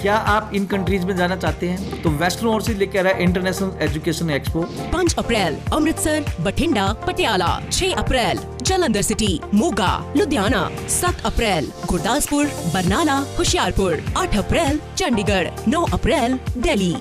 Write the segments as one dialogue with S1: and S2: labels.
S1: क्या आप इन कंट्रीज में जाना चाहते हैं? तो वेस्टर्न ओवरसीज लेके आ रहा है इंटरनेशनल एजुकेशन एक्सपो।
S2: 5 अप्रैल अमृतसर, बठिंडा, पटियाला। 6 अप्रैल जलंधर सिटी, मोगा, लुधियाना। 7 अप्रैल गुरदासपुर, बरनाला, होशियारपुर। 8 अप्रैल चंडीगढ़। 9 अप्रैल दिल्ली।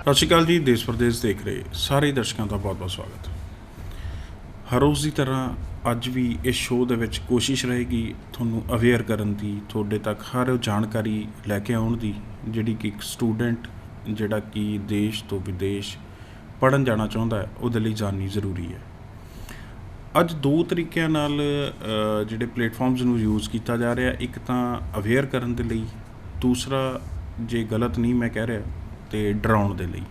S3: ਸਤਿ ਸ਼੍ਰੀ ਅਕਾਲ ਜੀ। ਦੇਸ਼ ਪ੍ਰਦੇਸ਼ ਦੇਖ ਰਹੇ ਸਾਰੇ ਦਰਸ਼ਕਾਂ ਦਾ ਬਹੁਤ-ਬਹੁਤ ਸਵਾਗਤ। ਹਰ ਰੋਜ਼ ਦੀ ਤਰ੍ਹਾਂ ਅੱਜ ਵੀ ਇਸ ਸ਼ੋਅ ਦੇ ਵਿੱਚ ਕੋਸ਼ਿਸ਼ ਰਹੇਗੀ ਤੁਹਾਨੂੰ ਅਵੇਅਰ ਕਰਨ ਦੀ, ਤੁਹਾਡੇ ਤੱਕ ਹਰ ਉਹ ਜਾਣਕਾਰੀ ਲੈ ਕੇ ਆਉਣ ਦੀ ਜਿਹੜੀ ਕਿ ਇੱਕ ਸਟੂਡੈਂਟ ਜਿਹੜਾ ਕਿ ਦੇਸ਼ ਤੋਂ ਵਿਦੇਸ਼ ਪੜ੍ਹਨ ਜਾਣਾ ਚਾਹੁੰਦਾ ਹੈ ਉਹਦੇ ਲਈ ਜਾਣਨੀ ਜ਼ਰੂਰੀ ਹੈ। ਅੱਜ ਦੋ ਤਰੀਕਿਆਂ ਨਾਲ ਜਿਹੜੇ ਪਲੇਟਫਾਰਮਸ ਨੂੰ ਯੂਜ਼ ਕੀਤਾ ਜਾ ਰਿਹਾ, ਇੱਕ ਤਾਂ ਅਵੇਅਰ ਕਰਨ ਦੇ ਲਈ, ਦੂਸਰਾ ਜੇ ਗਲਤ ਨਹੀਂ ਮੈਂ ਕਹਿ ਰਿਹਾ ਅਤੇ ਡਰਾਉਣ ਦੇ ਲਈ।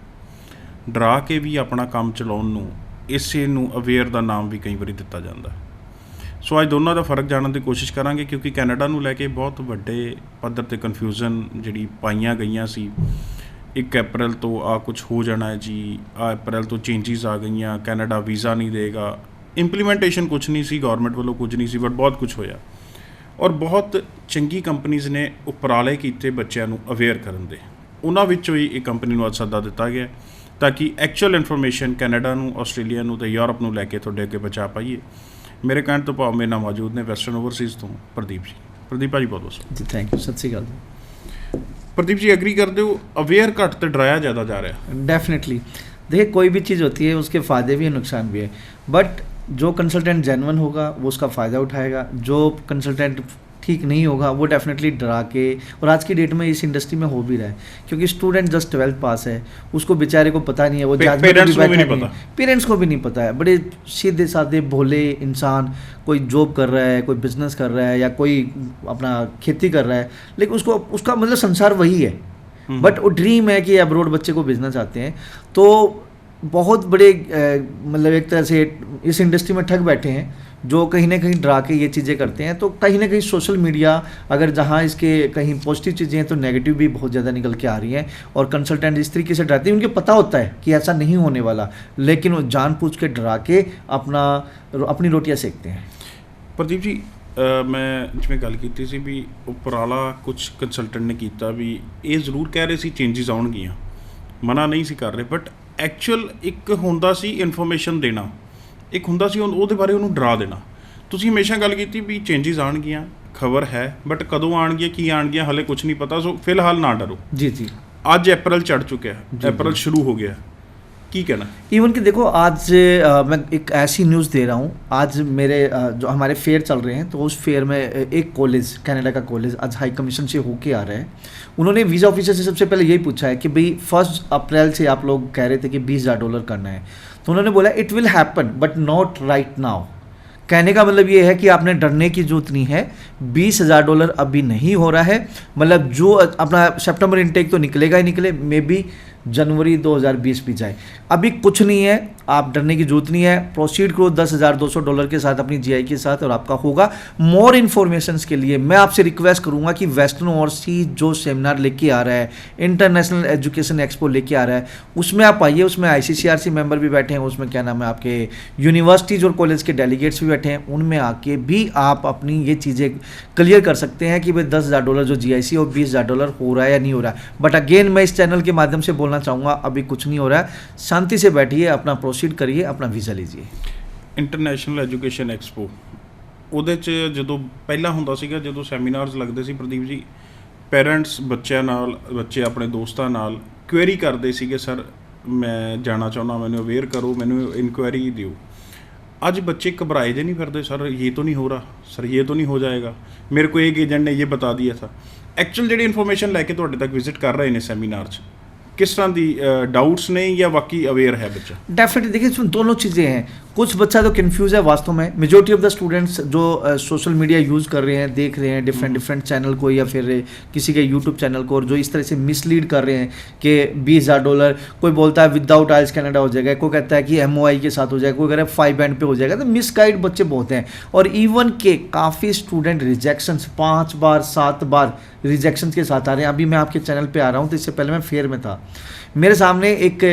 S3: ਡਰਾ ਕੇ ਵੀ ਆਪਣਾ ਕੰਮ ਚਲਾਉਣ ਨੂੰ ਇਸੇ ਨੂੰ ਅਵੇਅਰ ਦਾ ਨਾਮ ਵੀ ਕਈ ਵਾਰੀ ਦਿੱਤਾ ਜਾਂਦਾ। ਸੋ ਅੱਜ ਦੋਨਾਂ ਦਾ ਫ਼ਰਕ ਜਾਣਨ ਦੀ ਕੋਸ਼ਿਸ਼ ਕਰਾਂਗੇ, ਕਿਉਂਕਿ ਕੈਨੇਡਾ ਨੂੰ ਲੈ ਕੇ ਬਹੁਤ ਵੱਡੇ ਪੱਧਰ 'ਤੇ ਕਨਫਿਊਜ਼ਨ ਜਿਹੜੀ ਪਾਈਆਂ ਗਈਆਂ ਸੀ। 1 ਅਪ੍ਰੈਲ ਤੋਂ ਆਹ ਕੁਛ ਹੋ ਜਾਣਾ ਹੈ ਜੀ, ਆਹ ਅਪ੍ਰੈਲ ਤੋਂ ਚੇਂਜਿਸ ਆ ਗਈਆਂ, ਕੈਨੇਡਾ ਵੀਜ਼ਾ ਨਹੀਂ ਦੇਗਾ। ਇੰਪਲੀਮੈਂਟੇਸ਼ਨ ਕੁਛ ਨਹੀਂ ਸੀ, ਗੌਰਮੈਂਟ ਵੱਲੋਂ ਕੁਝ ਨਹੀਂ ਸੀ, ਬਟ ਬਹੁਤ ਕੁਛ ਹੋਇਆ। ਔਰ ਬਹੁਤ ਚੰਗੀ ਕੰਪਨੀਜ਼ ਨੇ ਉਪਰਾਲੇ ਕੀਤੇ ਬੱਚਿਆਂ ਨੂੰ ਅਵੇਅਰ ਕਰਨ ਦੇ। ਉਹਨਾਂ ਵਿੱਚੋਂ ਹੀ ਇੱਕ ਕੰਪਨੀ ਨੂੰ ਅੱਜ ਸੱਦਾ ਦਿੱਤਾ ਗਿਆ ਤਾਂ ਕਿ ਐਕਚੁਅਲ ਇਨਫੋਰਮੇਸ਼ਨ ਕੈਨੇਡਾ ਨੂੰ, ਆਸਟ੍ਰੇਲੀਆ ਨੂੰ ਅਤੇ ਯੂਰਪ ਨੂੰ ਲੈ ਕੇ ਤੁਹਾਡੇ ਅੱਗੇ ਪਹੁੰਚਾ ਪਾਈਏ। ਮੇਰੇ ਕਹਿਣ ਤੋਂ ਭਾਵ ਮੇਰੇ ਨਾਲ ਮੌਜੂਦ ਨੇ ਵੈਸਟਰਨ ਓਵਰਸੀਜ਼ ਤੋਂ ਪ੍ਰਦੀਪ ਜੀ। ਪ੍ਰਦੀਪ ਭਾਜੀ ਬਹੁਤ ਬਹੁਤ
S1: ਜੀ ਥੈਂਕ ਯੂ। ਸਤਿ ਸ਼੍ਰੀ ਅਕਾਲ ਜੀ।
S3: प्रदीप जी एग्री करते हो अवेयर घट तो डराया ज़्यादा जा रहा है?
S1: डेफिनेटली देखिए, कोई भी चीज़ होती है उसके फ़ायदे भी हैं, नुकसान भी है। बट जो कंसल्टेंट जेन्युइन होगा वो उसका फ़ायदा उठाएगा, जो कंसल्टेंट ठीक नहीं होगा वो डेफिनेटली डरा के, और आज की डेट में इस इंडस्ट्री में हो भी रहा है, क्योंकि स्टूडेंट जस्ट 12th पास है, उसको बेचारे को पता नहीं है, वो
S3: पेरेंट्स को भी नहीं पता,
S1: पेरेंट्स को भी नहीं पता है। बड़े सीधे साधे भोले इंसान, कोई जॉब कर रहा है, कोई बिजनेस कर रहा है, या कोई अपना खेती कर रहा है, लेकिन उसको उसका मतलब संसार वही है, बट वो ड्रीम है कि अब्रॉड बच्चे को भेजना चाहते हैं। तो बहुत बड़े मतलब एक तरह से इस इंडस्ट्री में ठग बैठे हैं जो कहीं ना कहीं डरा के ये चीज़ें करते हैं। तो कहीं ना कहीं सोशल मीडिया, अगर जहाँ इसके कहीं पॉजिटिव चीज़ें हैं तो नेगेटिव भी बहुत ज़्यादा निकल के आ रही हैं, और कंसल्टेंट इस तरीके से डराते हैं, उनको पता होता है कि ऐसा नहीं होने वाला, लेकिन वो जानबूझ के डरा के अपनी रोटियां सेकते हैं।
S3: प्रदीप जी मैं जिवें गल कीती सी भी उपराला कुछ कंसल्टेंट ने कीता भी, ये जरूर कह रहे सी चेंजिस आउणगीਆਂ, मना नहीं सी कर रहे, बट एक्चुअल एक हुंदा सी इन्फॉर्मेशन देना, एक हुंदा सी ਉਹਦੇ ਬਾਰੇ ਉਹਨੂੰ ਡਰਾ ਦੇਣਾ। ਤੁਸੀਂ ਹਮੇਸ਼ਾ ਗੱਲ ਕੀਤੀ ਵੀ ਚੇਂਜਿਸ ਆਉਣਗੀਆਂ, ਖਬਰ ਹੈ, ਬਟ ਕਦੋਂ ਆਉਣਗੀਆਂ, ਕੀ ਆਉਣਗੀਆਂ ਹਾਲੇ ਕੁਝ ਨਹੀਂ ਪਤਾ। ਸੋ ਫਿਲਹਾਲ ਨਾ ਡਰੋ।
S1: जी जी।
S3: ਅੱਜ अप्रैल चढ़ चुका है, अप्रैल शुरू हो गया, की कहना?
S1: इवन कि देखो आज मैं एक ऐसी न्यूज़ दे रहा हूँ, आज मेरे जो हमारे फेयर चल रहे हैं, तो उस फेयर में एक कॉलेज, कनाडा का कॉलेज आज हाई कमीशन से होके आ रहा है। उन्होंने वीज़ा ऑफिसर से सबसे पहले यही पूछा है कि भाई 1 अप्रैल से आप लोग कह रहे थे कि $20,000 करना है, तो उन्होंने बोला it will happen but not right now. कहने का मतलब ये है कि आपने डरने की जरूरत नहीं है, $20,000 अभी नहीं हो रहा है। मतलब जो अपना सितंबर इनटेक तो निकलेगा ही निकले, मे बी जनवरी 2020 भी जाए, अभी कुछ नहीं है, आप डरने की जरूरत नहीं है। प्रोसीड करो $10,200 के साथ, अपनी GI के साथ, और आपका होगा। मोर इन्फॉर्मेशन के लिए मैं आपसे रिक्वेस्ट करूंगा कि वेस्टर्न ओवरसीज जो सेमिनार लेके आ रहा है, इंटरनेशनल एजुकेशन एक्सपो लेके आ रहा है, उसमें आप आइए। उसमें ICCRC मेंबर भी बैठे हैं, उसमें क्या नाम है आपके यूनिवर्सिटीज़ और कॉलेज के डेलीगेट्स भी बैठे हैं, उनमें आके भी आप अपनी ये चीज़ें क्लियर कर सकते हैं कि भाई $10,000 जो GIC और $20,000 हो रहा है या नहीं हो रहा है। बट अगेन मैं इस चैनल के माध्यम से बोलना चाहूँगा, अभी कुछ नहीं हो रहा है, शांति से बैठिए, अपना प्रोसीड करिए, अपना वीज़ा लीजिए।
S3: इंटरनेशनल एजुकेशन एक्सपो ਉਹਦੇ 'ਚ ਜਦੋਂ ਪਹਿਲਾਂ ਹੁੰਦਾ ਸੀਗਾ, ਜਦੋਂ ਸੈਮੀਨਾਰਸ ਲੱਗਦੇ ਸੀ ਪ੍ਰਦੀਪ ਜੀ, ਪੇਰੈਂਟਸ ਬੱਚਿਆਂ ਨਾਲ, ਬੱਚੇ ਆਪਣੇ ਦੋਸਤਾਂ ਨਾਲ ਕੁਐਰੀ ਕਰਦੇ ਸੀਗੇ, ਸਰ ਮੈਂ ਜਾਣਾ ਚਾਹੁੰਦਾ, ਮੈਨੂੰ ਅਵੇਅਰ ਕਰੋ, ਮੈਨੂੰ ਇਨਕੁਆਇਰੀ ਦਿਓ। आज बच्चे घबराए जे नहीं फिरते, सर ये तो नहीं हो रहा, सर ये तो नहीं हो जाएगा, मेरे को एक एजेंट ने ये बता दिया था। एक्चुअल जी इन्फॉर्मेशन लैके तुहाडे तक विजिट कर रहे हैं सैमीनार 'ਚ, किस तरह की डाउट्स ने या बाकी अवेयर है बच्चा?
S1: डेफिनेटली देखिए इसमें दोनों चीज़ें हैं। कुछ बच्चा तो कंफ्यूज है वास्तव में। मेजोरिटी ऑफ द स्टूडेंट्स जो सोशल मीडिया यूज़ कर रहे हैं, देख रहे हैं डिफरेंट चैनल को या फिर किसी के यूट्यूब चैनल को, और जो इस तरह से मिसलीड कर रहे हैं कि $20,000, कोई बोलता है विदाउट आइल्स कनाडा हो जाएगा, कोई कहता है कि MOI के साथ हो जाएगा, कोई कह रहा है 5 बैंड पे हो जाएगा। तो मिसगाइड बच्चे बहुत हैं, और इवन के काफ़ी स्टूडेंट रिजेक्शंस 5 बार 7 बार रिजेक्शंस के साथ आ रहे हैं। अभी मैं आपके चैनल पे आ रहा हूँ, तो इससे पहले मैं फेयर में था, मेरे सामने एक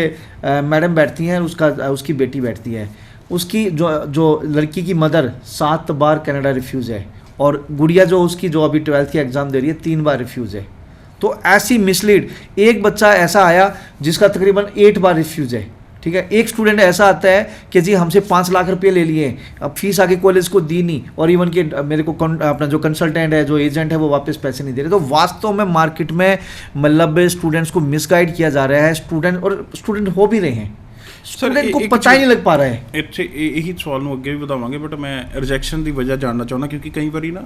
S1: मैडम बैठती हैं, उसकी बेटी बैठती है, उसकी जो लड़की की मदर 7 बार कनाडा रिफ्यूज़ है, और गुड़िया जो उसकी जो अभी 12th की एग्ज़ाम दे रही है 3 बार रिफ्यूज़ है। तो ऐसी मिसलीड, एक बच्चा ऐसा आया जिसका तकरीबन 8 बार रिफ्यूज़ है, ठीक है। एक स्टूडेंट ऐसा आता है कि जी हमसे 5 लाख रुपए ले लिए, अब फीस आगे कॉलेज को दी नहीं, और इवन के मेरे को अपना जो कंसल्टेंट है, जो एजेंट है, वो वापस पैसे नहीं दे रहे। तो वास्तव में मार्केट में मतलब स्टूडेंट्स को मिसगाइड किया जा रहा है, स्टूडेंट हो भी रहे हैं, स्टूडेंट को पता ही नहीं लग पा रहा है।
S3: ਇੱਥੇ ਇਹੀ ਸਵਾਲ ਨੂੰ ਅੱਗੇ ਵੀ ਵਧਾਵਾਂਗੇ, ਬਟ ਮੈਂ ਰਿਜੈਕਸ਼ਨ ਦੀ ਵਜ੍ਹਾ ਜਾਣਨਾ ਚਾਹੁੰਦਾ, ਕਿਉਂਕਿ ਕਈ ਵਾਰੀ ਨਾ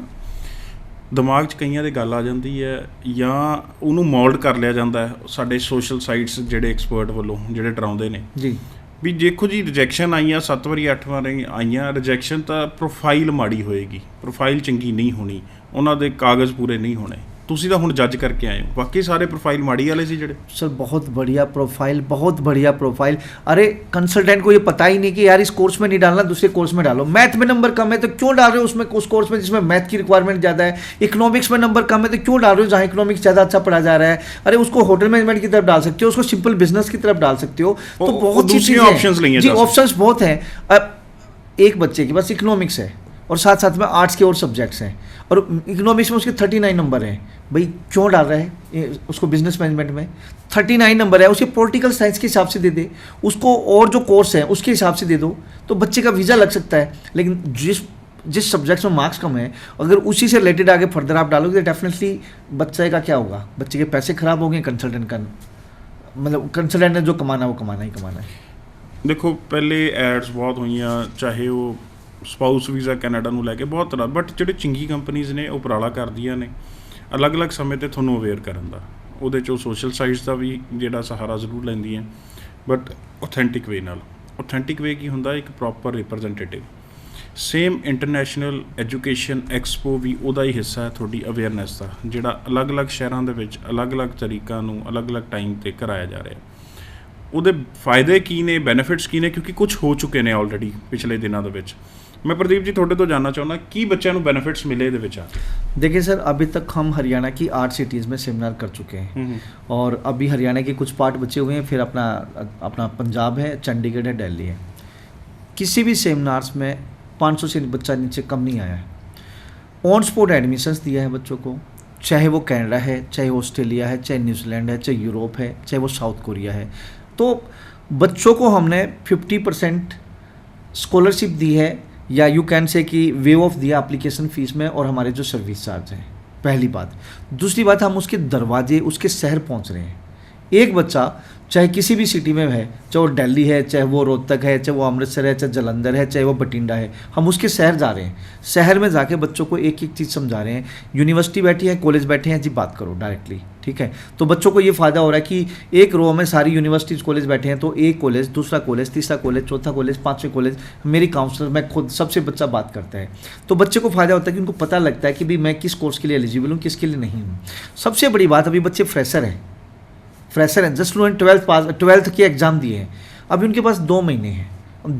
S3: ਦਿਮਾਗ 'ਚ ਕਈਆਂ ਦੇ ਗੱਲ ਆ ਜਾਂਦੀ ਹੈ, ਜਾਂ ਉਹਨੂੰ ਮੋਲਡ ਕਰ ਲਿਆ ਜਾਂਦਾ ਹੈ ਸਾਡੇ ਸੋਸ਼ਲ ਸਾਈਟਸ ਜਿਹੜੇ ਐਕਸਪਰਟ ਵੱਲੋਂ, ਜਿਹੜੇ ਡਰਾਉਂਦੇ ਨੇ
S1: ਜੀ
S3: ਵੀ ਦੇਖੋ ਜੀ ਰਿਜੈਕਸ਼ਨ ਆਈਆਂ 7 ਵਾਰੀ 8 ਵਾਰੀ ਆਈਆਂ, ਰਿਜੈਕਸ਼ਨ ਤਾਂ ਪ੍ਰੋਫਾਈਲ ਮਾੜੀ ਹੋਏਗੀ, ਪ੍ਰੋਫਾਈਲ ਚੰਗੀ ਨਹੀਂ ਹੋਣੀ, ਉਹਨਾਂ ਦੇ ਕਾਗਜ਼ ਪੂਰੇ ਨਹੀਂ ਹੋਣੇ। ਤੁਸੀਂ ਤਾਂ ਹੁਣ ਜੱਜ ਕਰਕੇ ਆਏ ਹੋ, बाकी सारे प्रोफाइल माड़ी वाले सी जड़े।
S1: सर बहुत बढ़िया प्रोफाइल, बहुत बढ़िया प्रोफाइल। अरे कंसल्टेंट को ये पता ही नहीं कि यार इस कोर्स में नहीं डालना, दूसरे कोर्स में डालो। मैथ में नंबर कम है तो क्यों डाल रहे हो उसमें, उस कोर्स में जिसमें मैथ की रिक्वायरमेंट ज़्यादा है। इकोनॉमिक्स में नंबर कम है तो क्यों डाल रहे हो जहाँ इकोनॉमिक्स ज़्यादा अच्छा पढ़ा जा रहा है। अरे उसको होटल मैनेजमेंट की तरफ डाल सकते हो, उसको सिंपल बिजनेस की तरफ डाल सकते हो। तो बहुत सी
S3: ऑप्शंस नहीं है
S1: जी, ऑप्शंस बहुत हैं। अब एक बच्चे के पास इकोनॉमिक्स है और साथ साथ में आर्ट्स के और सब्जेक्ट्स हैं, और इकोनॉमिक्स में उसके 39 नंबर हैं, भाई क्यों डाल रहा है उसको बिजनेस मैनेजमेंट में? 39 नंबर है, उसके पॉलिटिकल साइंस के हिसाब से दे दे, उसको और जो कोर्स है उसके हिसाब से दे दो, तो बच्चे का वीज़ा लग सकता है। लेकिन जिस सब्जेक्ट्स में मार्क्स कम है, अगर उसी से रिलेटेड आगे फर्दर आप डालोगे तो डेफिनेटली बच्चे का क्या होगा, बच्चे के पैसे खराब हो गए। कंसल्टेंट का मतलब कंसल्टेंट ने जो कमाना वो कमाना ही कमाना है।
S3: देखो पहले एड्स बहुत हुई, चाहे वो ਸਪਾਊਸ ਵੀਜ਼ਾ ਕੈਨੇਡਾ ਨੂੰ ਲੈ ਕੇ ਬਹੁਤ ਤਰ੍ਹਾਂ, ਬਟ ਜਿਹੜੇ ਚੰਗੀ ਕੰਪਨੀਜ਼ ਨੇ ਉਪਰਾਲਾ ਕਰਦੀਆਂ ਨੇ ਅਲੱਗ-ਅਲੱਗ ਸਮੇਂ 'ਤੇ ਤੁਹਾਨੂੰ ਅਵੇਅਰ ਕਰਨ ਦਾ, ਉਹਦੇ 'ਚੋਂ ਸੋਸ਼ਲ ਸਾਈਟਸ ਦਾ ਵੀ ਜਿਹੜਾ ਸਹਾਰਾ ਜ਼ਰੂਰ ਲੈਂਦੀਆਂ, ਬਟ ਓਥੈਂਟਿਕ ਵੇ ਨਾਲ। ਓਥੈਂਟਿਕ ਵੇ ਕੀ ਹੁੰਦਾ, ਇੱਕ proper representative. Same international education expo ਵੀ ਉਹਦਾ ਹੀ ਹਿੱਸਾ ਹੈ, ਤੁਹਾਡੀ ਅਵੇਅਰਨੈਸ ਦਾ, ਜਿਹੜਾ ਅਲੱਗ-ਅਲੱਗ ਸ਼ਹਿਰਾਂ ਦੇ ਵਿੱਚ ਅਲੱਗ-ਅਲੱਗ ਤਰੀਕਾਂ ਨੂੰ ਅਲੱਗ-ਅਲੱਗ ਟਾਈਮ 'ਤੇ ਕਰਾਇਆ ਜਾ ਰਿਹਾ। ਉਹਦੇ ਫਾਇਦੇ ਕੀ ਨੇ, ਬੈਨੀਫਿਟਸ ਕੀ ਨੇ, ਕਿਉਂਕਿ ਕੁਝ ਹੋ ਚੁੱਕੇ ਨੇ ਆਲਰੇਡੀ ਪਿਛਲੇ ਦਿਨਾਂ ਦੇ ਵਿੱਚ। मैं प्रदीप जी थोड़े तो जानना चाहूँगा कि बच्चों को बेनिफिट्स मिले दे विच?
S1: देखिए सर, अभी तक हम हरियाणा की 8 सिटीज़ में सेमिनार कर चुके हैं, और अभी हरियाणा के कुछ पार्ट बचे हुए हैं, फिर अपना पंजाब है, चंडीगढ़ है, दिल्ली है। किसी भी सेमिनार्स में 500 से बच्चा नीचे कम नहीं आया है। ऑन स्पॉट एडमिशन्स दिया है बच्चों को, चाहे वो कनाडा है, चाहे ऑस्ट्रेलिया है, चाहे न्यूजीलैंड है, चाहे यूरोप है, चाहे वो साउथ कोरिया है। तो बच्चों को हमने 50% स्कॉलरशिप दी है, या यू कैन से कि वेव ऑफ दिया एप्लीकेशन फ़ीस में, और हमारे जो सर्विस चार्ज हैं, पहली बात। दूसरी बात, हम उसके दरवाजे, उसके शहर पहुंच रहे हैं। एक बच्चा चाहे किसी भी सिटी में है, चाहे वो दिल्ली है, चाहे वो रोहतक है, चाहे वो अमृतसर है, चाहे जलंधर है, चाहे वो बठिंडा है, हम उसके शहर जा रहे हैं। शहर में जाके बच्चों को एक एक चीज़ समझा रहे हैं। यूनिवर्सिटी बैठी है, कॉलेज बैठे हैं, जी बात करो डायरेक्टली, ठीक है। तो बच्चों को ये फ़ायदा हो रहा है कि एक रो में सारी यूनिवर्सिटीज़ कॉलेज बैठे हैं, तो एक कॉलेज, दूसरा कॉलेज, तीसरा कॉलेज, चौथा कॉलेज, 5वें कॉलेज, मेरी काउंसलर, मैं खुद सबसे बच्चा बात करता है। तो बच्चे को फ़ायदा होता है कि उनको पता लगता है कि भाई मैं किस कोर्स के लिए एलिजिबल हूँ, किसके लिए नहीं हूँ। सबसे बड़ी बात, अभी बच्चे फ्रेशर हैं, जस्ट उन्होंने 12th की एग्ज़ाम दिए हैं, अभी उनके पास 2 महीने हैं।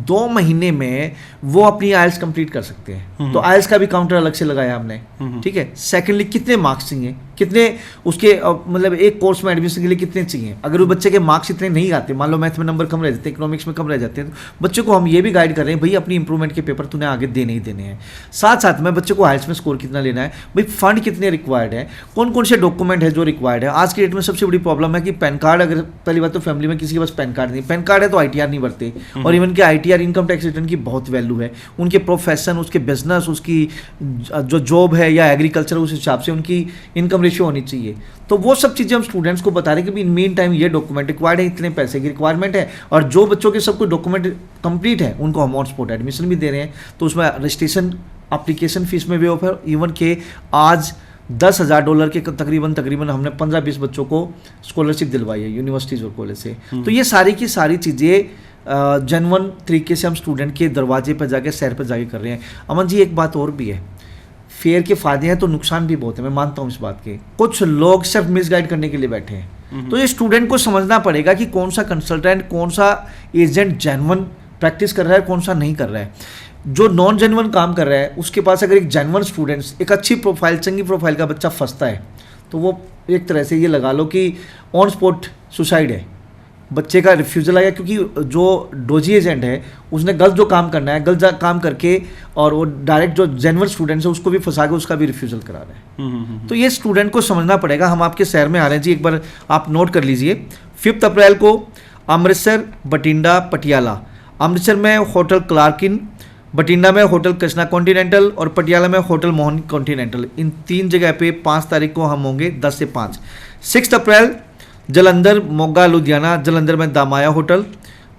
S1: 2 महीने में वो अपनी आइल्स कंप्लीट कर सकते हैं, तो आइल्स का भी काउंटर अलग से लगाया हमने, ठीक है। सेकेंडली कितने मार्क्स चाहिए, कितने उसके मतलब एक कोर्स में एडमिशन के लिए कितने चाहिए। अगर वो बच्चे के मार्क्स इतने नहीं आते, मान लो मैथ में नंबर कम रह जाते हैं, इकोनॉमिक्स में कम रह जाते हैं, तो बच्चे को हम ये भी गाइड कर रहे हैं, भाई अपनी इंप्रूवमेंट के पेपर तूने आगे देने ही देने हैं। साथ साथ में बच्चे को आइल्स में स्कोर कितना लेना है, भाई फंड कितने रिक्वायर्ड है, कौन कौन से डॉक्यूमेंट है जो रिक्वायर्ड है। आज की डेट में सबसे बड़ी प्रॉब्लम है कि पैन कार्ड, अगर पहली बात तो फैमिली में किसी के पास पैन कार्ड नहीं, पैन कार्ड है तो ITR नहीं भरते, और इवन के ITR इनकम टैक्स रिटर्न की बहुत वैल्यू है। उनके प्रोफेशन, उसके बिजनेस, उसकी जो जॉब है या एग्रीकल्चर, उस हिसाब से उनकी इनकम रेशियो होनी चाहिए। तो वो सब चीज़ें हम स्टूडेंट्स को बता रहे हैं कि इन मीन टाइम ये डॉक्यूमेंट रिक्वायर्ड है, इतने पैसे की रिक्वायरमेंट है, और जो बच्चों के सब कुछ डॉक्यूमेंट कंप्लीट है उनको हम ऑन स्पॉट एडमिशन भी दे रहे हैं। तो उसमें रजिस्ट्रेशन एप्लीकेशन फ़ीस में भी ऑफर, इवन के आज $10,000 के तकरीबन हमने 15-20 बच्चों को स्कॉलरशिप दिलवाई है यूनिवर्सिटीज़ और कॉलेज से। तो ये सारी की सारी चीज़ें जेन्युइन तरीके से हम स्टूडेंट के दरवाजे पर जाके सैर पर जाके कर रहे हैं। अमन जी, एक बात और भी है, फेयर के फ़ायदे हैं तो नुकसान भी बहुत है, मैं मानता हूँ इस बात के। कुछ लोग सिर्फ मिसगाइड करने के लिए बैठे हैं, तो ये स्टूडेंट को समझना पड़ेगा कि कौन सा कंसल्टेंट, कौन सा एजेंट जेन्युइन प्रैक्टिस कर रहा है, कौन सा नहीं कर रहा है। जो नॉन जेन्युइन काम कर रहा है उसके पास अगर एक जेन्युइन स्टूडेंट्स, एक अच्छी प्रोफाइल, चंगी प्रोफाइल का बच्चा फंसता है तो वो एक तरह से ये लगा लो कि ऑन स्पॉट सुसाइड है, बच्चे का रिफ्यूज़ल आएगा। क्योंकि जो डोजी एजेंट है उसने गलत जो काम करना है, गलत काम करके और वो डायरेक्ट जो जेन्युइन स्टूडेंट्स है उसको भी फंसा के उसका भी रिफ्यूज़ल करा रहा है। तो ये स्टूडेंट को समझना पड़ेगा। हम आपके शहर में आ रहे हैं जी, एक बार आप नोट कर लीजिए। 5 अप्रैल को अमृतसर, बठिंडा, पटियाला। अमृतसर में होटल क्लार्किन, बठिंडा में होटल कृष्णा कॉन्टिनेंटल और पटियाला में होटल मोहन कॉन्टिनेंटल। इन 3 जगह पे 5 तारीख को हम होंगे 10 से 5। 6 अप्रैल जलंधर, मोगा, लुधियाना। जलंधर में दामाया होटल,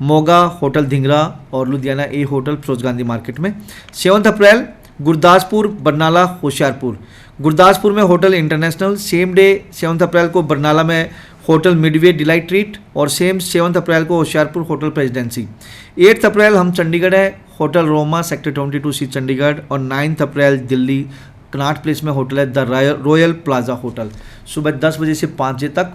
S1: मोगा होटल धिंगरा और लुधियाना ए होटल फिरोज गांधी मार्केट में। 7 अप्रैल गुरदासपुर, बरनाला, होशियारपुर। गुरदासपुर में होटल इंटरनेशनल। सेम डे 7 अप्रैल को बरनाला में होटल मिडवे डिलाइट ट्रीट और सेम 7 अप्रैल को होशियारपुर होटल प्रेसिडेंसी। 8 अप्रैल हम चंडीगढ़ है, hotel Roma, sector 22C Chandigarh. और 9 अप्रैल दिल्ली कनाट प्लेस में होटल है द रॉयल प्लाजा होटल। सुबह 10 बजे से 5 बजे तक।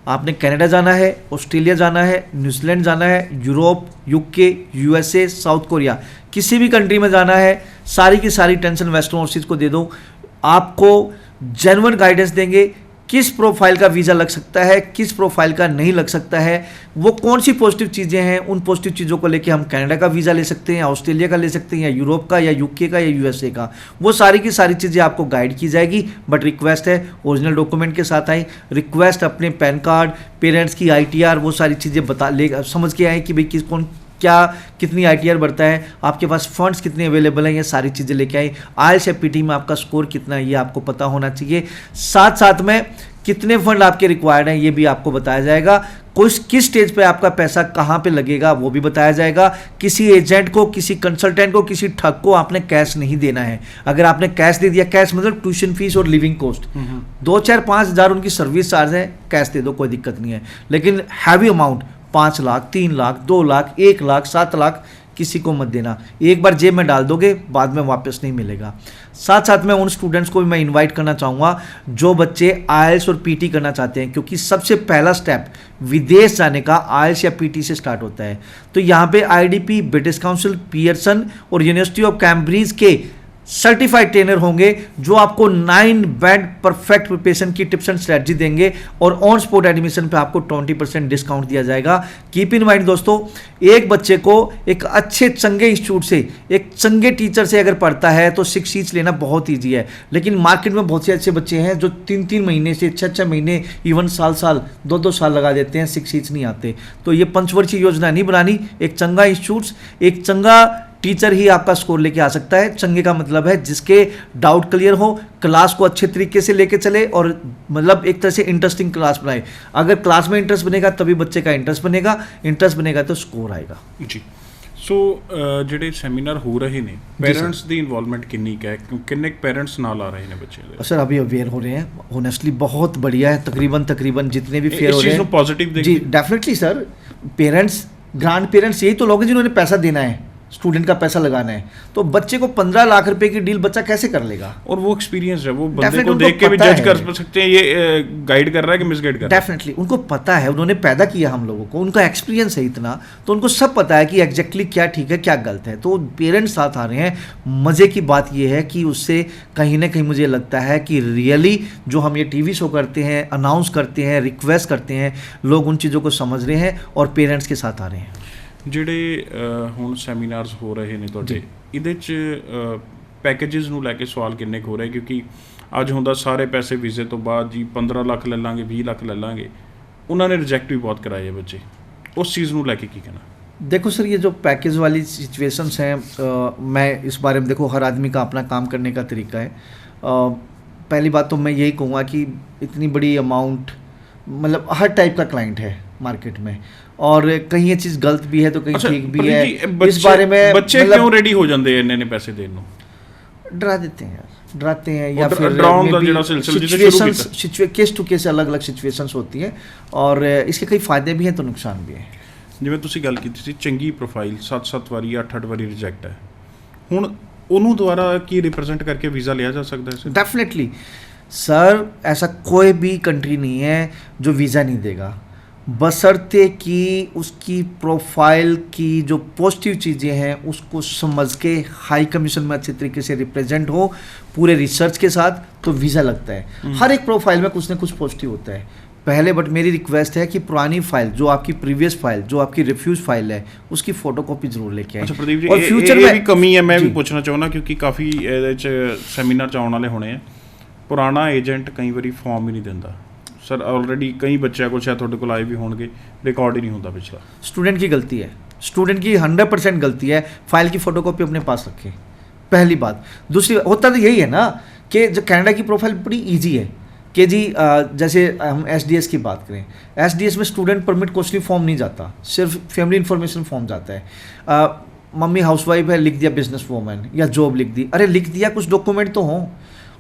S1: आपने कनाडा जाना है, ऑस्ट्रेलिया जाना है, न्यूजीलैंड जाना है, Europe, UK, USA, south Korea, किसी भी कंट्री में जाना है, सारी की सारी टेंशन वेस्टर्न ओवरसीज को दे दो। आपको जेन्युइन गाइडेंस देंगे, किस प्रोफाइल का वीज़ा लग सकता है, किस प्रोफाइल का नहीं लग सकता है, वो कौन सी पॉजिटिव चीज़ें हैं। उन पॉजिटिव चीज़ों को लेके हम कनाडा का वीज़ा ले सकते हैं, या ऑस्ट्रेलिया का ले सकते हैं, या यूरोप का, या यूके का, या यूएसए का। वो सारी की सारी चीज़ें आपको गाइड की जाएगी। बट रिक्वेस्ट है ओरिजिनल डॉक्यूमेंट के साथ आए। रिक्वेस्ट अपने पैन कार्ड, पेरेंट्स की ITR, वो सारी चीज़ें समझ के आए कि भाई क्या कितनी ITR बढ़ता है, आपके पास फंड्स कितने अवेलेबल हैं, ये सारी चीज़ें लेके आए। IELTS या PT में आपका स्कोर कितना है ये आपको पता होना चाहिए। साथ साथ में कितने फंड आपके रिक्वायर्ड हैं ये भी आपको बताया जाएगा। किस स्टेज पे आपका पैसा कहाँ पे लगेगा वो भी बताया जाएगा। किसी एजेंट को, किसी कंसल्टेंट को, किसी ठग को आपने कैश नहीं देना है। अगर आपने कैश दे दिया, कैश मतलब ट्यूशन फीस और लिविंग कॉस्ट, 2, 4, 5 हज़ार उनकी सर्विस चार्ज है, कैश दे दो, कोई दिक्कत नहीं है। लेकिन हैवी अमाउंट 5 लाख, 3 लाख, 2 लाख, 1 लाख, 7 लाख किसी को मत देना। एक बार जेब में डाल दोगे बाद में वापस नहीं मिलेगा। साथ साथ में उन स्टूडेंट्स को भी मैं इनवाइट करना चाहूँगा जो बच्चे IELTS और PT करना चाहते हैं, क्योंकि सबसे पहला स्टेप विदेश जाने का IELTS या PT से स्टार्ट होता है। तो यहाँ पे IDP, ब्रिटिश काउंसिल, पियर्सन और यूनिवर्सिटी ऑफ कैम्ब्रिज के सर्टिफाइड ट्रेनर होंगे जो आपको 9 बैंड परफेक्ट प्रिपरेशन की टिप्स एंड स्ट्रेटजी देंगे और ऑन स्पॉट एडमिशन पे आपको 20% डिस्काउंट दिया जाएगा। कीप इन माइंड दोस्तों, एक बच्चे को एक अच्छे चंगे इंस्टीट्यूट से, एक चंगे टीचर से अगर पढ़ता है तो 6 सीट्स लेना बहुत ईजी है। लेकिन मार्केट में बहुत से अच्छे बच्चे हैं जो 3-3 महीने से 6-6 महीने, इवन साल 2-2 साल लगा देते हैं, 6 सीट्स नहीं आते। तो ये पंचवर्षीय योजना नहीं बनानी। एक चंगा इंस्टीट्यूट, एक चंगा टीचर ही आपका स्कोर लेके आ सकता है। चंगे का मतलब है जिसके डाउट क्लियर हो, क्लास को अच्छे तरीके से लेके चले और मतलब एक तरह से इंटरेस्टिंग क्लास बनाए। अगर क्लास में इंटरेस्ट बनेगा तभी बच्चे का इंटरेस्ट बनेगा तो स्कोर आएगा जी।
S3: सो ਜਿਹੜੇ ਸੈਮੀਨਾਰ ਹੋ ਰਹੇ ਨੇ पेरेंट्स ਦੀ इन्वॉल्वमेंट किन्नी है, किन्ने पेरेंट्स नाल आ रहे हैं बच्चे?
S1: सर अभी अवेयर हो रहे हैं, ऑनेस्टली बहुत बढ़िया है। तकरीबन जितने भी फेयर हो रहे हैं
S3: पॉजिटिव
S1: जी, definitely sir. Parents, grandparents यही तो लोग हैं जिन्होंने पैसा देना है, स्टूडेंट का पैसा लगाना है। तो बच्चे को 15 लाख रुपए की डील बच्चा कैसे कर लेगा?
S3: और वो एक्सपीरियंस है, वो बंदे को देख के भी जज कर सकते हैं ये गाइड कर रहा है कि मिसगाइड कर रहा है।
S1: डेफिनेटली उनको पता है, उन्होंने पैदा किया हम लोगों को, उनका एक्सपीरियंस है इतना, तो उनको सब पता है कि एग्जैक्टली क्या ठीक है क्या गलत है। तो पेरेंट्स साथ आ रहे हैं। मज़े की बात ये है कि उससे कहीं ना कहीं मुझे लगता है कि रियली जो हम ये TV शो करते हैं, अनाउंस करते हैं, रिक्वेस्ट करते हैं, लोग उन चीज़ों को समझ रहे हैं और पेरेंट्स के साथ आ रहे हैं।
S3: ਜਿਹੜੇ ਹੁਣ ਸੈਮੀਨਾਰਸ ਹੋ ਰਹੇ ਨੇ ਤੁਹਾਡੇ, ਇਹਦੇ 'ਚ ਪੈਕੇजेस ਨੂੰ ਲੈ ਕੇ ਸਵਾਲ ਕਿੰਨੇ ਕੁ ਹੋ ਰਹੇ? ਕਿਉਂਕਿ ਅੱਜ ਹੁੰਦਾ ਸਾਰੇ ਪੈਸੇ ਵੀਜ਼ੇ ਤੋਂ ਬਾਅਦ ਜੀ 15 ਲੱਖ ਲੈ ਲਾਂਗੇ, 20 ਲੱਖ ਲੈ ਲਾਂਗੇ, ਉਹਨਾਂ ਨੇ ਰਿਜੈਕਟ ਵੀ ਬਹੁਤ कराए बच्चे। उस चीज़ ਨੂੰ ਲੈ ਕੇ ਕੀ कहना?
S1: देखो सर, ये जो पैकेज वाली सिचुएशंस हैं, मैं इस बारे में, देखो हर आदमी का अपना काम करने का तरीका है। पहली बात तो मैं यही कहूँगा कि इतनी बड़ी अमाउंट, मतलब हर टाइप का क्लाइंट है मार्केट में, और कहीं ये चीज़ गलत भी है तो कहीं ठीक भी है। इस बारे में
S3: बच्चे क्यों रेडी हो जाते हैं इन्ने पैसे देने?
S1: डरा देते हैं यार, डराते हैं या
S3: और
S1: फिर
S3: डराउन का जिहड़ा सिलसिला जिहड़ा शुरू कीता
S1: केस टू केस अलग अलग सिचुएशंस होती हैं और इसके कई फायदे भी हैं तो नुकसान भी है।
S3: ਜਿਵੇਂ ਤੁਸੀਂ ਗੱਲ ਕੀਤੀ ਸੀ ਚੰਗੀ ਪ੍ਰੋਫਾਈਲ 7-7 ਵਾਰੀ 8-8 ਵਾਰੀ ਰਿਜੈਕਟ ਹੈ, ਹੁਣ ਉਹਨੂੰ ਦੁਬਾਰਾ ਕੀ ਰਿਪਰੈਜ਼ੈਂਟ ਕਰਕੇ ਵੀਜ਼ਾ ਲਿਆ ਜਾ ਸਕਦਾ है?
S1: डेफिनेटली सर, ऐसा कोई भी कंट्री नहीं है जो वीज़ा नहीं देगा, बशर्ते कि उसकी प्रोफाइल की जो पॉजिटिव चीज़ें हैं उसको समझ के हाई कमीशन में अच्छे तरीके से रिप्रेजेंट हो पूरे रिसर्च के साथ, तो वीज़ा लगता है। हर एक प्रोफाइल में कुछ ना कुछ पॉजिटिव होता है पहले, बट मेरी रिक्वेस्ट है कि पुरानी फाइल जो आपकी प्रीवियस फाइल जो आपकी रिफ्यूज फाइल है उसकी फोटोकॉपी जरूर लेके आए।
S3: अच्छा प्रदीप जी,
S1: और फ्यूचर में
S3: भी कमी है, मैं भी पूछना चाहूँगा क्योंकि काफ़ी सैमीनार च आने वाले होने हैं, पुराना एजेंट कई बार फॉर्म ही नहीं दिंदा। सर ऑलरेडी कई बच्चों को शायद तुहाडे कोल आए भी होणगे, रिकॉर्ड ही नहीं होता पिछला।
S1: स्टूडेंट की गलती है, स्टूडेंट की 100% गलती है, फाइल की फोटोकॉपी अपने पास रखें, पहली बात। दूसरी होता तो यही है ना कि जो कनाडा की प्रोफाइल बड़ी ईजी है कि जी जैसे हम एसडीएस की बात करें, एसडीएस में स्टूडेंट परमिट क्वेश्चन फॉर्म नहीं जाता, सिर्फ फैमिली इन्फॉर्मेशन फॉर्म जाता है। मम्मी हाउसवाइफ है, लिख दिया बिजनेस वूमन या जॉब लिख दी, अरे लिख दिया, कुछ डॉक्यूमेंट तो हों।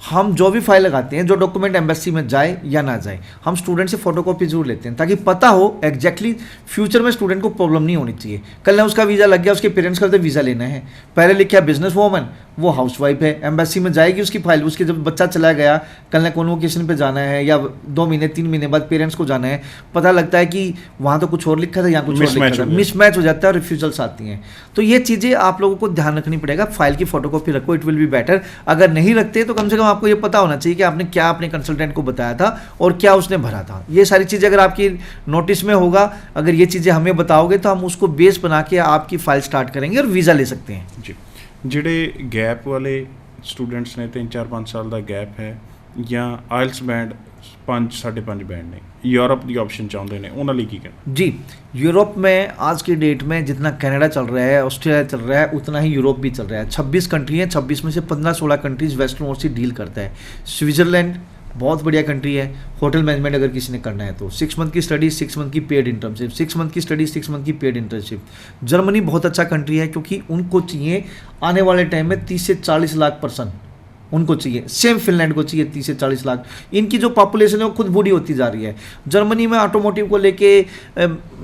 S1: हम जो भी फाइल लगाते हैं, जो डॉक्यूमेंट एम्बेसी में जाए या ना जाए, हम स्टूडेंट से फोटोकॉपी जरूर लेते हैं ताकि पता हो एग्जैक्टली फ्यूचर में स्टूडेंट को प्रॉब्लम नहीं होनी चाहिए। कल ना उसका वीज़ा लग गया, उसके पेरेंट्स का तो वीज़ा लेना है, पहले लिखा बिजनेस वूमन, वो हाउसवाइफ है, एम्बेसी में जाएगी उसकी फाइल, उसके जब बच्चा चला गया, कल ना कॉन्वोकेशन पे जाना है या 2 महीने 3 महीने बाद पेरेंट्स को जाना है, पता लगता है कि वहाँ तो कुछ और लिखा था, यहाँ कुछ और लिखा था, मिसमैच हो जाता है और रिफ्यूजल्स आती हैं। तो ये चीज़ें आप लोगों को ध्यान रखनी पड़ेगा, फाइल की फोटोकॉपी रखो, इट विल बी बेटर। अगर नहीं रखते तो कम से कम आपको ये पता होना चाहिए कि आपने क्या अपने कंसल्टेंट को बताया था और क्या उसने भरा था। ये सारी चीज़ें अगर आपकी नोटिस में होगा, अगर ये चीज़ें हमें बताओगे तो हम उसको बेस बना के आपकी फाइल स्टार्ट करेंगे और वीज़ा ले सकते हैं
S3: जी। ਜਿਹੜੇ ਗੈਪ ਵਾਲੇ ਸਟੂਡੈਂਟਸ ਨੇ 3-4-5 ਸਾਲ ਦਾ ਗੈਪ ਹੈ ਜਾਂ ਆਇਲਸ ਬੈਂਡ 5-5.5 बैंड ने, यूरोप की ऑप्शन चाहते हैं, उन्होंने लिए की कहना? जी,
S1: यूरोप में आज की डेट में जितना कनाडा चल रहा है, ऑस्ट्रेलिया चल रहा है, उतना ही यूरोप भी चल रहा है। 26 कंट्री हैं, 26 में से 15-16 कंट्रीज़ वेस्टर्न ओर से डील करता है। स्विट्ज़रलैंड बहुत बढ़िया कंट्री है, होटल मैनेजमेंट अगर किसी ने करना है तो 6 मंथ की स्टडी, 6 मंथ की पेड इंटर्नशिप, 6 मंथ की स्टडी, 6 मंथ की पेड इंटर्नशिप। जर्मनी बहुत अच्छा कंट्री है क्योंकि उनको चाहिए आने वाले टाइम में 30 से 40 लाख पर्सन उनको चाहिए, सेम फिनलैंड को चाहिए 30 से 40 लाख। इनकी जो पॉपुलेशन है वो खुद बूढ़ी होती जा रही है। जर्मनी में ऑटोमोटिव को लेके,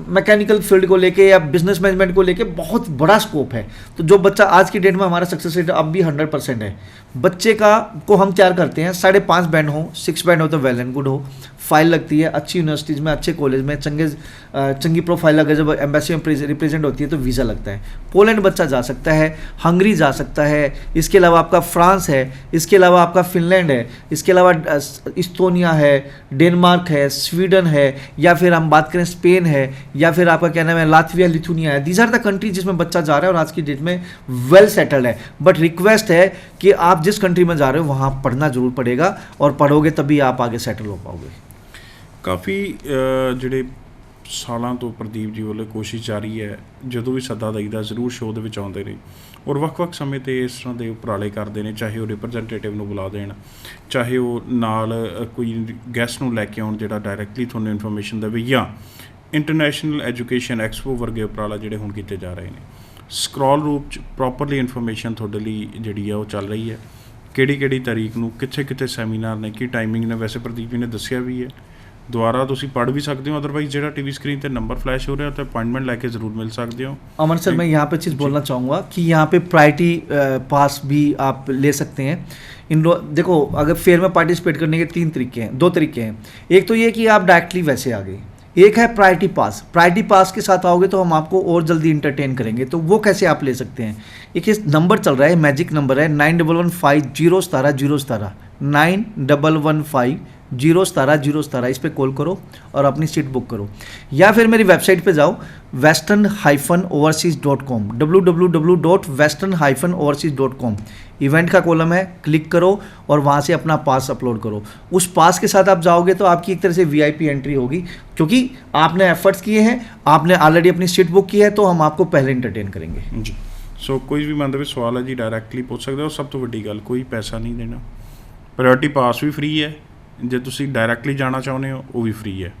S1: मैकेनिकल फील्ड को लेके या बिजनेस मैनेजमेंट को लेके बहुत बड़ा स्कोप है। तो जो बच्चा आज की डेट में हमारा सक्सेस रेट अब भी 100% है। बच्चे को हम तैयार करते हैं, 5.5 बैंड हो, 6 बैंड हो तो वेल एंड गुड हो, फाइल लगती है अच्छी यूनिवर्सिटीज़ में, अच्छे कॉलेज में, चंगी प्रोफाइल अगर जब एम्बेसी में रिप्रेजेंट होती है तो वीज़ा लगता है। पोलैंड बच्चा जा सकता है, हंगरी जा सकता है, इसके अलावा आपका फ्रांस है, इसके अलावा आपका फिनलैंड है, इसके अलावा इस्तोनिया है, डेनमार्क है, स्वीडन है, या फिर हम बात करें स्पेन है, या फिर आपका क्या नाम है लातविया, लिथुनिया है। दीज आर द कंट्री जिसमें बच्चा जा रहा है और आज की डेट में वेल सेटल्ड है। बट रिक्वेस्ट है कि आप जिस कंट्री में जा रहे हो वहाँ पढ़ना जरूर पड़ेगा और पढ़ोगे तभी आप आगे सेटल हो पाओगे।
S3: काफ़ी ਜਿਹੜੇ ਸਾਲਾਂ ਤੋਂ ਪ੍ਰਦੀਪ ਜੀ ਵੱਲੋਂ ਕੋਸ਼ਿਸ਼ ਜਾਰੀ ਹੈ, ਜਦੋਂ ਵੀ ਸੱਦਾ ਦਈਦਾ ਜ਼ਰੂਰ ਸ਼ੋਅ ਦੇ ਵਿੱਚ ਆਉਂਦੇ ਨੇ ਔਰ ਵੱਖ-ਵੱਖ ਸਮੇਂ 'ਤੇ ਇਸ ਤਰ੍ਹਾਂ ਦੇ ਉਪਰਾਲੇ ਕਰਦੇ ਨੇ, ਚਾਹੇ ਉਹ ਰਿਪਰੈਜ਼ੈਂਟੇਟਿਵ ਨੂੰ ਬੁਲਾ ਦੇਣ, ਚਾਹੇ ਉਹ ਨਾਲ ਕੋਈ ਗੈਸਟ ਨੂੰ ਲੈ ਕੇ ਆਉਣ ਜਿਹੜਾ ਡਾਇਰੈਕਟਲੀ ਤੁਹਾਨੂੰ ਇਨਫੋਰਮੇਸ਼ਨ ਦੇਵੇ, ਜਾਂ ਇੰਟਰਨੈਸ਼ਨਲ ਐਜੂਕੇਸ਼ਨ ਐਕਸਪੋ ਵਰਗੇ ਉਪਰਾਲਾ ਜਿਹੜੇ ਹੁਣ ਕੀਤੇ ਜਾ ਰਹੇ ਨੇ। ਸਕਰੋਲ ਰੂਪ 'ਚ ਪ੍ਰੋਪਰਲੀ ਇਨਫੋਰਮੇਸ਼ਨ ਤੁਹਾਡੇ ਲਈ ਜਿਹੜੀ ਆ ਉਹ ਚੱਲ ਰਹੀ ਹੈ, ਕਿਹੜੀ ਤਾਰੀਖ ਨੂੰ ਕਿੱਥੇ ਸੈਮੀਨਾਰ ਨੇ, ਕੀ ਟਾਈਮਿੰਗ ਨੇ, ਵੈਸੇ ਪ੍ਰਦੀਪ ਜੀ ਨੇ ਦੱਸਿਆ ਵੀ ਹੈ, दोबारा तुसी पढ़ भी सकते हो, अदरवाइज जो टीवी स्क्रीन पर नंबर फ्लैश हो रहा है तो अपॉइंटमेंट लेके ज़रूर मिल सकते हो।
S1: अमन सर, मैं यहाँ पे चीज़ बोलना चाहूँगा कि यहाँ पे प्रायोरिटी पास भी आप ले सकते हैं। देखो, अगर फेयर में पार्टिसिपेट करने के 2 तरीके हैं। एक तो ये कि आप डायरेक्टली वैसे आ गए, एक है प्रायोरिटी पास। प्रायोरिटी पास के साथ आओगे तो हम आपको और जल्दी इंटरटेन करेंगे। तो वो कैसे आप ले सकते हैं? एक नंबर चल रहा है, मैजिक नंबर है 9115 9115 017, इस पर कॉल करो और अपनी सीट बुक करो, या फिर मेरी वेबसाइट पे जाओ western-overseas.com www.western-overseas.com। इवेंट का कॉलम है, क्लिक करो और वहाँ से अपना पास अपलोड करो। उस पास के साथ आप जाओगे तो आपकी एक तरह से VIP एंट्री होगी, क्योंकि आपने एफर्ट्स किए हैं, आपने ऑलरेडी अपनी सीट बुक की है, तो हम आपको पहले इंटरटेन करेंगे
S3: जी। सो कोई भी मतलब सवाल है जी डायरैक्टली पूछ सकते हो। सब तो वड्डी गल, कोई पैसा नहीं देना, प्रायोरिटी पास भी फ्री है, जे तुसी डायरैक्टली जाना चाਹੁੰਦੇ ਹੋ ਉਹ ਵੀ फ्री है,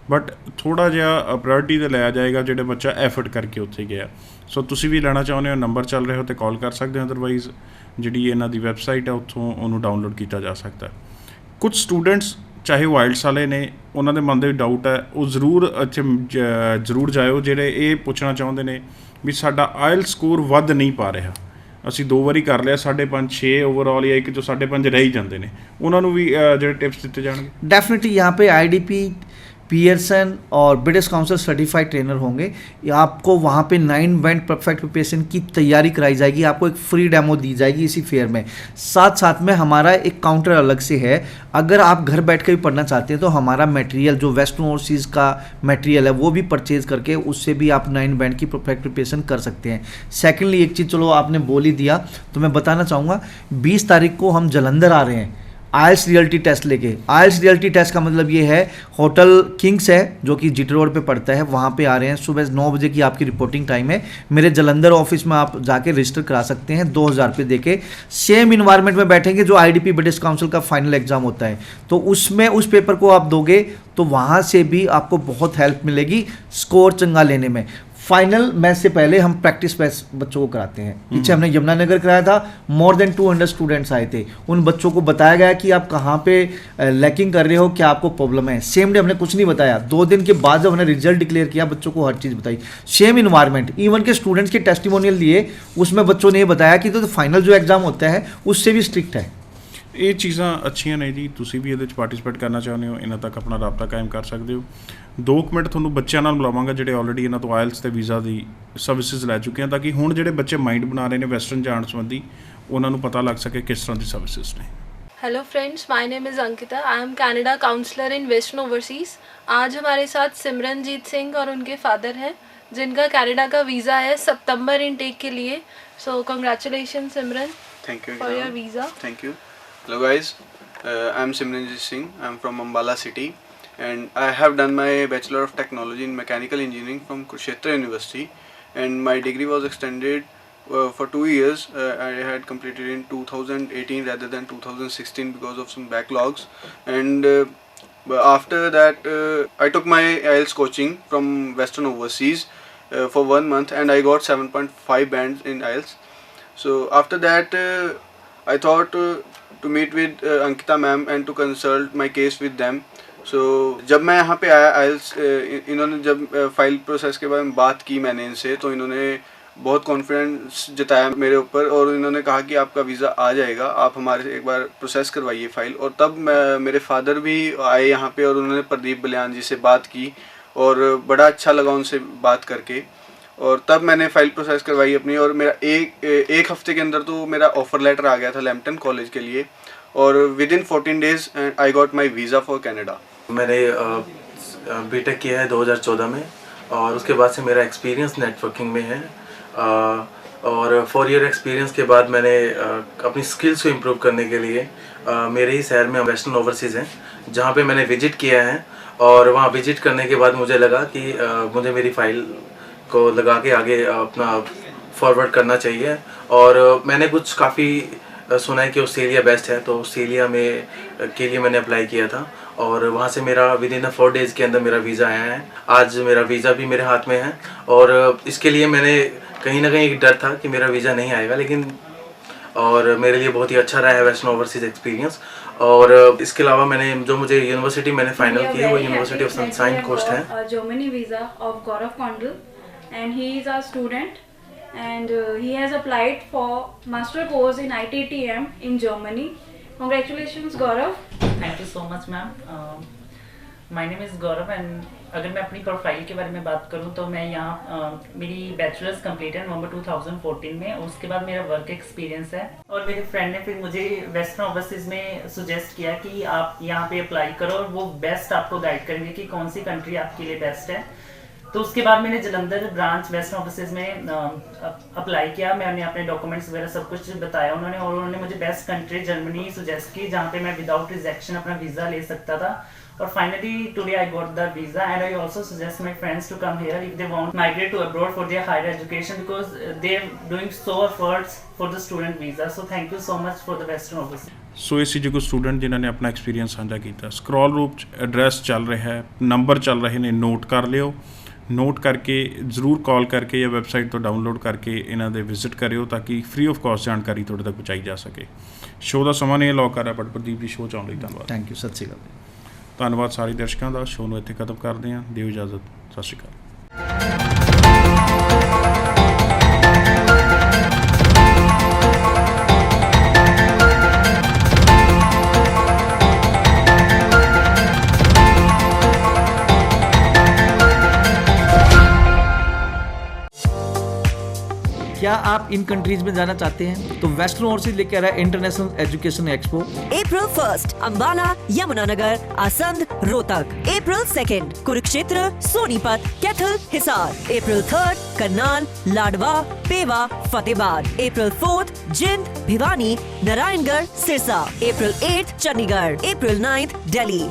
S3: बट थोड़ा जिहा प्रायोरिटी तो लिया जाएगा ਜਿਹੜੇ ਬੱਚਾ एफर्ट करके ਉੱਥੇ ਗਿਆ। सो तुसी भी लेना चाਹੁੰਦੇ हो, नंबर चल रहे हो तो कॉल कर सकते हो, अदरवाइज ਜਿਹੜੀ ਇਹਨਾਂ ਦੀ ਵੈਬਸਾਈਟ ਹੈ ਉੱਥੋਂ ਉਹਨੂੰ ਡਾਊਨਲੋਡ ਕੀਤਾ ਜਾ ਸਕਦਾ। ਕੁਝ ਸਟੂਡੈਂਟਸ ਚਾਹੇ ਉਹ ਆਇਲਟਸ ਵਾਲੇ ਨੇ, ਉਹਨਾਂ ਦੇ ਮਨ ਦੇ ਵਿੱਚ ਡਾਊਟ ਹੈ, ਉਹ ਜ਼ਰੂਰ ਜਾਇਓ ਜਿਹੜੇ ਇਹ ਪੁੱਛਣਾ ਚਾਹੁੰਦੇ ਨੇ ਵੀ ਸਾਡਾ ਆਇਲਟਸ ਸਕੋਰ ਵੱਧ ਨਹੀਂ ਪਾ ਰਿਹਾ, ਅਸੀਂ 2 ਵਾਰੀ ਕਰ ਲਿਆ 5.5 6 ਓਵਰऑल ਜਾਂ 1 ਚੋਂ 5.5 ਰਹਿ ਹੀ ਜਾਂਦੇ ਨੇ, ਉਹਨਾਂ ਨੂੰ ਵੀ ਜਿਹੜੇ टिप्स ਦਿੱਤੇ ਜਾਣਗੇ।
S1: डेफिनेटली यहाँ पे आईडीपी, पियर्सन और ब्रिटिश काउंसिल सर्टिफाइड ट्रेनर होंगे। आपको वहाँ पे 9 बैंड परफेक्ट प्रिपरेशन की तैयारी कराई जाएगी, आपको एक फ्री डेमो दी जाएगी इसी फेयर में। साथ साथ में हमारा एक काउंटर अलग से है, अगर आप घर बैठ कर भी पढ़ना चाहते हैं तो हमारा मटेरियल जो वेस्टर्न ओवरसीज़ का मटेरियल है वो भी परचेज़ करके उससे भी आप 9 बैंड की परफेक्ट प्रिपरेशन कर सकते हैं। सेकेंडली एक चीज़ चलो आपने बोल ही दिया तो मैं बताना चाहूँगा, 20 तारीख को हम जलंधर आ रहे हैं आइल्स रियलिटी टेस्ट लेके। आइल्स रियलिटी टेस्ट का मतलब ये है, होटल किंग्स है जो कि जीटी रोड पे पड़ता है, वहाँ पे आ रहे हैं। सुबह 9 बजे की आपकी रिपोर्टिंग टाइम है। मेरे जलंधर ऑफिस में आप जाके रजिस्टर करा सकते हैं 2000 रुपये दे के। सेम इन्वायरमेंट में बैठेंगे जो आईडीपी ब्रिटिश काउंसिल का फाइनल एग्जाम होता है, तो उसमें उस पेपर को आप दोगे तो वहाँ से भी आपको बहुत हेल्प मिलेगी स्कोर चंगा लेने में। फाइनल मैच से पहले हम प्रैक्टिस मैच बच्चों को कराते हैं। पीछे हमने यमुनानगर कराया था, मोर देन 200 स्टूडेंट्स आए थे। उन बच्चों को बताया गया कि आप कहाँ पे लैकिंग कर रहे हो, क्या आपको प्रॉब्लम है। सेम डे हमने कुछ नहीं बताया, 2 दिन के बाद जब हमने रिजल्ट डिक्लेयर किया बच्चों को हर चीज़ बताई। सेम इन्वायरमेंट, इवन के स्टूडेंट्स के टेस्टिमोनियल लिए, उसमें बच्चों ने बताया कि तो फाइनल जो एग्ज़ाम होता है उससे भी स्ट्रिक्ट है।
S3: ਇਹ ਚੀਜ਼ਾਂ ਅੱਛੀਆਂ ਨੇ ਜੀ, ਤੁਸੀਂ ਵੀ ਇਹਦੇ 'ਚ ਪਾਰਟਿਸਿਪੇਟ ਕਰਨਾ ਚਾਹੁੰਦੇ ਹੋ, ਇਹਨਾਂ ਤੱਕ ਆਪਣਾ ਰਾਬਤਾ ਕਾਇਮ ਕਰ ਸਕਦੇ ਹੋ। 2 ਮਿੰਟ ਤੁਹਾਨੂੰ ਬੱਚਿਆਂ ਨਾਲ ਬੁਲਾਵਾਂਗਾ ਜਿਹੜੇ ਆਲਰੇਡੀ ਇਹਨਾਂ ਤੋਂ ਆਇਲਸ ਤੇ ਵੀਜ਼ਾ ਦੀ ਸਰਵਿਸਿਜ਼ ਲੈ ਚੁੱਕੇ ਹਨ, ਤਾਂ ਕਿ ਹੁਣ ਜਿਹੜੇ ਬੱਚੇ ਮਾਈਂਡ ਬਣਾ ਰਹੇ ਨੇ ਵੈਸਟਰਨ ਜਾਣ ਸੰਬੰਧੀ ਉਹਨਾਂ ਨੂੰ ਪਤਾ ਲੱਗ ਸਕੇ ਕਿਸ ਤਰ੍ਹਾਂ ਦੀ ਸਰਵਿਸਿਜ਼ ਨੇ।
S4: Hello friends, my name is Ankita, I am Canada counsellor in Western Overseas. आज हमारे साथ सिमरनजीत सिंह और उनके फादर हैं जिनका कनाडा का वीज़ा है सितंबर इनटेक के लिए। So congratulation Simran,
S5: thank you
S4: for your visa.
S5: Thank you. Hello guys, I am Simranjit Singh. I am from Ambala city and I have done my Bachelor of Technology in Mechanical Engineering from Kurukshetra University, and my degree was extended for 2 years. I had completed in 2018 rather than 2016 because of some backlogs, and after that I took my IELTS coaching from Western Overseas for 1 month and I got 7.5 bands in IELTS. So after that I thought to meet with Ankita ma'am and to consult my case with them. So जब मैं यहाँ पे आया आइल्स, इन्होंने जब file process के बारे में बात की मैंने इनसे, तो इन्होंने बहुत कॉन्फिडेंस जताया मेरे ऊपर और इन्होंने कहा कि आपका वीज़ा आ जाएगा, आप हमारे से एक बार प्रोसेस करवाइए फ़ाइल। और तब मेरे फादर भी आए यहाँ पे और उन्होंने प्रदीप बलियान जी से बात की और बड़ा अच्छा लगा उनसे बात करके, और तब मैंने फ़ाइल प्रोसेस करवाई अपनी। और मेरा एक हफ़्ते के अंदर तो मेरा ऑफ़र लेटर आ गया था लैम्पटन कॉलेज के लिए, और with in 14 days I got my visa for Canada.
S6: मैंने बीटेक किया है 2014 में, और उसके बाद से मेरा एक्सपीरियंस नेटवर्किंग में है, और 4 ईयर एक्सपीरियंस के बाद मैंने अपनी स्किल्स को इम्प्रूव करने के लिए मेरे ही शहर में वेस्टर्न ओवरसीज़ हैं जहाँ पे मैंने विज़िट किया है। और वहाँ विज़िट करने के बाद मुझे लगा कि मुझे मेरी फ़ाइल को लगा के आगे अपना फॉरवर्ड करना चाहिए। और मैंने कुछ काफ़ी सुना है कि ऑस्ट्रेलिया बेस्ट है, तो ऑस्ट्रेलिया में के लिए मैंने अप्लाई किया था, और वहाँ से मेरा विद इन 4 डेज़ के अंदर मेरा वीज़ा आया है। आज मेरा वीज़ा भी मेरे हाथ में है, और इसके लिए मैंने कहीं ना कहीं एक डर था कि मेरा वीज़ा नहीं आएगा, लेकिन और मेरे लिए बहुत ही अच्छा रहा है वेस्टर्न ओवरसीज़ एक्सपीरियंस। और इसके अलावा मैंने जो मुझे यूनिवर्सिटी मैंने फाइनल की है वो यूनिवर्सिटी ऑफ सनशाइन कोस्ट है।
S7: Germany visa of Gaurav Kondal, and he is a student, and he has applied for master course in ITTM in Germany. Congratulations Gaurav.
S8: Thank you so much ma'am. My name is Gaurav, and अगर मैं अपनी profile के बारे में बात करूं तो मैं यहाँ मेरी बैचलर्स कंप्लीट है नवंबर 2014 में। उसके बाद मेरा वर्क एक्सपीरियंस है, और मेरे फ्रेंड ने फिर मुझे वेस्टर्न ओवरसीज़ में सुजेस्ट किया कि आप यहाँ पे अप्लाई करो, और वो बेस्ट आपको गाइड करेंगे कि कौन सी कंट्री आपके लिए बेस्ट है। तो उसके बाद मैंने जलंधर ब्रांच वेस्टर्न ओवरसीज़ में अप्लाई किया। मैंने अपने डॉक्यूमेंट्स वगैरह सब कुछ बताया उन्होंने, और उन्होंने मुझे बेस्ट कंट्री जर्मनी सुजेस्ट की जहाँ पे मैं विदाउट रिजेक्शन अपना वीज़ा ले सकता था। और finally today I got the visa, and I also suggest my friends to come here if they want migrate to abroad for their higher education, because they are doing so efforts for the student visa. So thank you so much for the Western Overseas.
S3: So ਇਹ ਸੀ ਜੀ ਕੋਈ student ਜਿਨ੍ਹਾਂ ਨੇ ਆਪਣਾ experience ਸਾਂਝਾ ਕੀਤਾ। Scroll ਰੂਪ 'ਚ ਐਡਰੈਸ ਚੱਲ ਰਿਹਾ ਹੈ, ਨੰਬਰ ਚੱਲ ਰਹੇ ਨੇ, ਨੋਟ ਕਰ ਲਿਓ। ਨੋਟ ਕਰਕੇ ਜ਼ਰੂਰ ਕਾਲ ਕਰਕੇ ਜਾਂ ਵੈਬਸਾਈਟ ਤੋਂ ਡਾਊਨਲੋਡ ਕਰਕੇ ਇਹਨਾਂ ਦੇ ਵਿਜ਼ਿਟ ਕਰਿਓ ਤਾਂ ਕਿ ਫ੍ਰੀ ਆਫ ਕਾਸਟ ਜਾਣਕਾਰੀ ਤੁਹਾਡੇ ਤੱਕ ਪਹੁੰਚਾਈ ਜਾ ਸਕੇ। ਸ਼ੋਅ ਦਾ ਸਮਾਂ ਨਹੀਂ ਅਲਾਉ ਕਰ ਰਿਹਾ, ਬਟ ਪ੍ਰਦੀਪ ਜੀ ਸ਼ੋਅ 'ਚ ਆਉਣ ਲਈ ਧੰਨਵਾਦ।
S1: ਥੈਂਕ ਯੂ, ਸਤਿ ਸ਼੍ਰੀ ਅਕਾਲ।
S3: ਧੰਨਵਾਦ ਸਾਰੇ ਦਰਸ਼ਕਾਂ ਦਾ। ਸ਼ੋਅ ਨੂੰ ਇੱਥੇ ਖਤਮ ਕਰਦੇ ਹਾਂ, ਦਿਓ ਇਜਾਜ਼ਤ, ਸਤਿ ਸ਼੍ਰੀ ਅਕਾਲ।
S1: क्या आप इन कंट्रीज में जाना चाहते हैं तो वेस्टर्न ओवरसीज लेके आ रहा है international education expo.
S2: April 1st Ambala, Yamunanagar, Assandh, Rohtak. April 2nd Kurukshetra, Sonipat, Kaithal, Hisar. April 3rd Karnal, Ladwa, Pehowa, Fatehabad. April 4th जिंद, Bhiwani, Narayangarh, Sirsa. April 8th Chandigarh. April 9th Delhi.